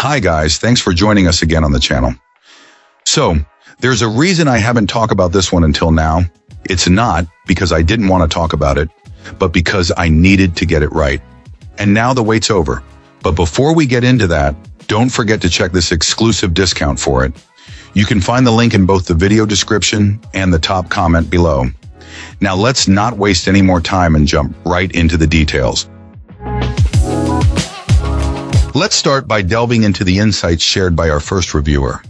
Hi guys, thanks for joining us again on the channel. So, there's a reason I haven't talked about this one until now. It's not because I didn't want to talk about it, but because I needed to get it right. And now the wait's over. But before we get into that, don't forget to check this exclusive discount for it. You can find the link in both the video description and the top comment below. Now let's not waste any more time and jump right into the details. Let's start by delving into the insights shared by our first reviewer.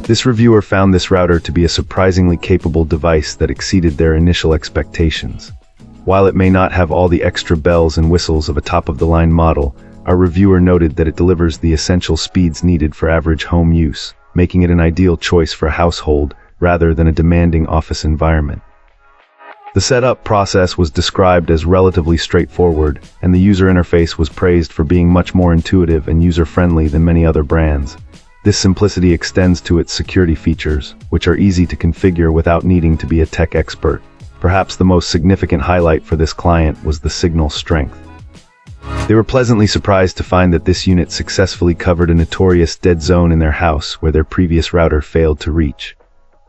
This reviewer found this router to be a surprisingly capable device that exceeded their initial expectations. While it may not have all the extra bells and whistles of a top-of-the-line model, our reviewer noted that it delivers the essential speeds needed for average home use, making it an ideal choice for a household rather than a demanding office environment. The setup process was described as relatively straightforward, and the user interface was praised for being much more intuitive and user-friendly than many other brands. This simplicity extends to its security features, which are easy to configure without needing to be a tech expert. Perhaps the most significant highlight for this client was the signal strength. They were pleasantly surprised to find that this unit successfully covered a notorious dead zone in their house where their previous router failed to reach.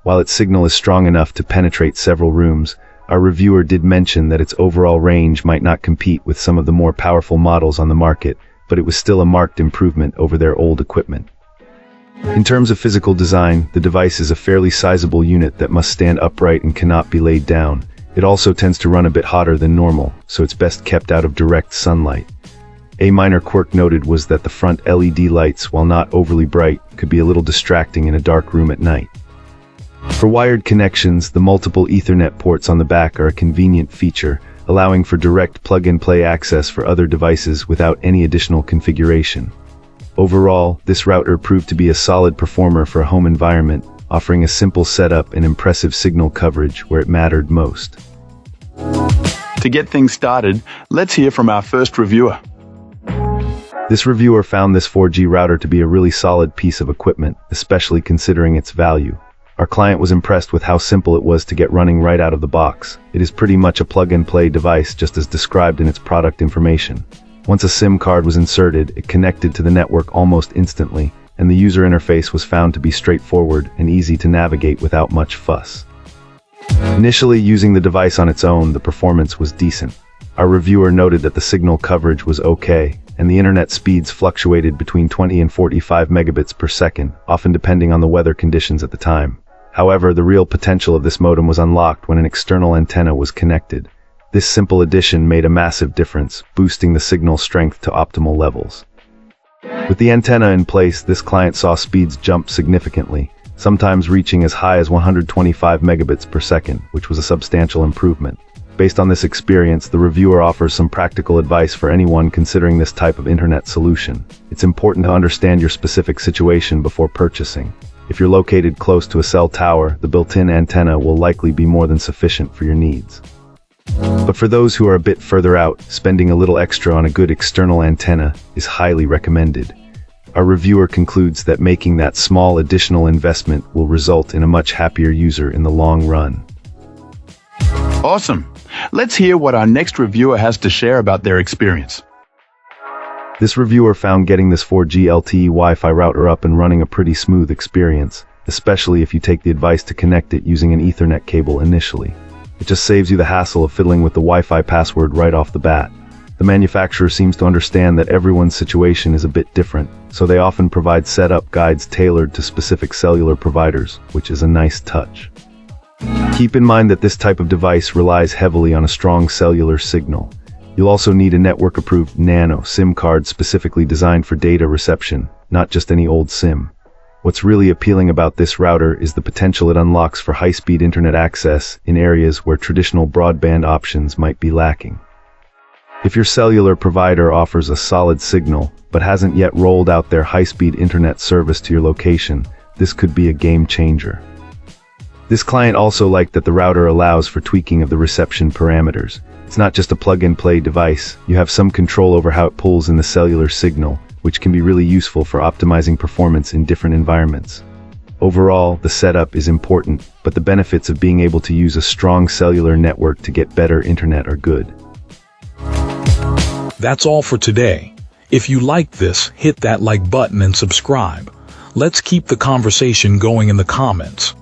While its signal is strong enough to penetrate several rooms, our reviewer did mention that its overall range might not compete with some of the more powerful models on the market, but it was still a marked improvement over their old equipment. In terms of physical design, the device is a fairly sizable unit that must stand upright and cannot be laid down. It also tends to run a bit hotter than normal, so it's best kept out of direct sunlight. A minor quirk noted was that the front LED lights, while not overly bright, could be a little distracting in a dark room at night. For wired connections, the multiple Ethernet ports on the back are a convenient feature, allowing for direct plug-and-play access for other devices without any additional configuration. Overall, this router proved to be a solid performer for a home environment, offering a simple setup and impressive signal coverage where it mattered most. To get things started, let's hear from our first reviewer. This reviewer found this 4G router to be a really solid piece of equipment, especially considering its value. Our client was impressed with how simple it was to get running right out of the box. It is pretty much a plug-and-play device just as described in its product information. Once a SIM card was inserted, it connected to the network almost instantly, and the user interface was found to be straightforward and easy to navigate without much fuss. Initially, using the device on its own, the performance was decent. Our reviewer noted that the signal coverage was okay, and the internet speeds fluctuated between 20 and 45 megabits per second, often depending on the weather conditions at the time. However, the real potential of this modem was unlocked when an external antenna was connected. This simple addition made a massive difference, boosting the signal strength to optimal levels. With the antenna in place, this client saw speeds jump significantly, sometimes reaching as high as 125 megabits per second, which was a substantial improvement. Based on this experience, the reviewer offers some practical advice for anyone considering this type of internet solution. It's important to understand your specific situation before purchasing. If you're located close to a cell tower, the built-in antenna will likely be more than sufficient for your needs. But for those who are a bit further out, spending a little extra on a good external antenna is highly recommended. Our reviewer concludes that making that small additional investment will result in a much happier user in the long run. Awesome. Let's hear what our next reviewer has to share about their experience. This reviewer found getting this 4G LTE Wi-Fi router up and running a pretty smooth experience, especially if you take the advice to connect it using an Ethernet cable initially. It just saves you the hassle of fiddling with the Wi-Fi password right off the bat. The manufacturer seems to understand that everyone's situation is a bit different, so they often provide setup guides tailored to specific cellular providers, which is a nice touch. Keep in mind that this type of device relies heavily on a strong cellular signal. You'll also need a network-approved nano SIM card specifically designed for data reception, not just any old SIM. What's really appealing about this router is the potential it unlocks for high-speed internet access in areas where traditional broadband options might be lacking. If your cellular provider offers a solid signal, but hasn't yet rolled out their high-speed internet service to your location, this could be a game changer. This client also liked that the router allows for tweaking of the reception parameters. It's not just a plug-and-play device, you have some control over how it pulls in the cellular signal, which can be really useful for optimizing performance in different environments. Overall, the setup is important, but the benefits of being able to use a strong cellular network to get better internet are good. That's all for today. If you like this, hit that like button and subscribe. Let's keep the conversation going in the comments.